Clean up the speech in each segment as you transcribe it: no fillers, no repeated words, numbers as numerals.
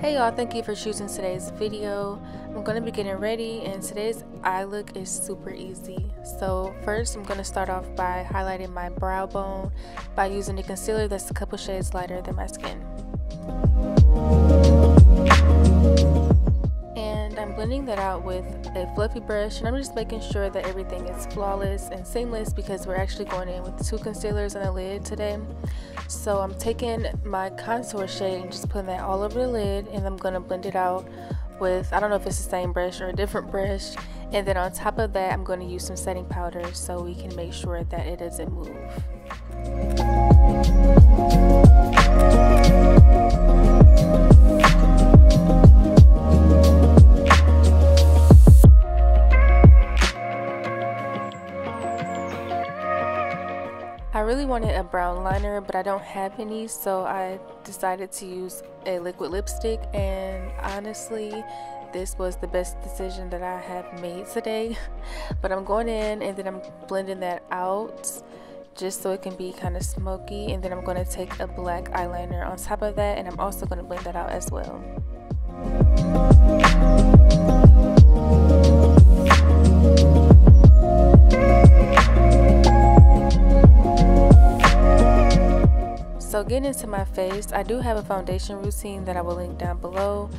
Hey y'all, thank you for choosing today's video. I'm going to be getting ready and today's eye look is super easy. So first I'm going to start off by highlighting my brow bone by using a concealer that's a couple shades lighter than my skin. And I'm blending that out with a fluffy brush, and I'm just making sure that everything is flawless and seamless because we're actually going in with 2 concealers and a lid today. So I'm taking my contour shade and just putting that all over the lid, and I'm going to blend it out with, I don't know if it's the same brush or a different brush, and then on top of that I'm going to use some setting powder so we can make sure that it doesn't move. I really wanted a brown liner, but I don't have any, so I decided to use a liquid lipstick, and honestly this was the best decision that I have made today. But I'm going in and then I'm blending that out just so it can be kind of smoky, and then I'm going to take a black eyeliner on top of that, and I'm also going to blend that out as well. So getting into my face, I do have a foundation routine that I will link down below,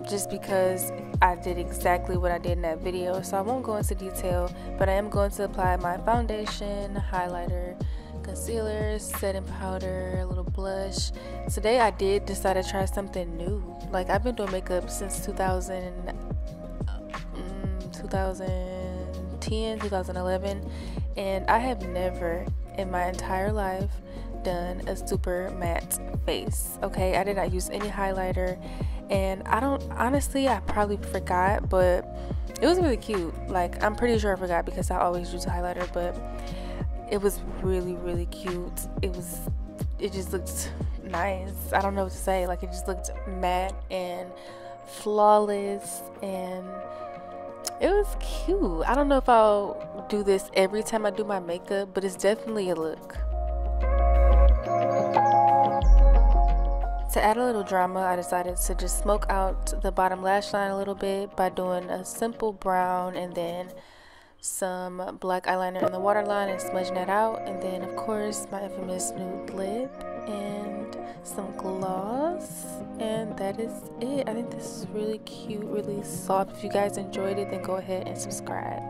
just because I did exactly what I did in that video, so I won't go into detail, but I am going to apply my foundation, highlighter, concealer, setting powder, a little blush. Today I did decide to try something new. Like, I've been doing makeup since 2010, 2011, and I have never in my entire life done a super matte face. Okay, I did not use any highlighter, and I probably forgot, but it was really cute. Like, I'm pretty sure I forgot because I always use a highlighter, but it was really cute. It just looked nice. I don't know what to say. Like, it just looked matte and flawless, and it was cute. I don't know if I'll do this every time I do my makeup, but it's definitely a look. To add a little drama, I decided to just smoke out the bottom lash line a little bit by doing a simple brown and then some black eyeliner in the waterline and smudging that out, and then of course my infamous nude lip and some gloss, and that is it. I think this is really cute, really soft. If you guys enjoyed it, then go ahead and subscribe.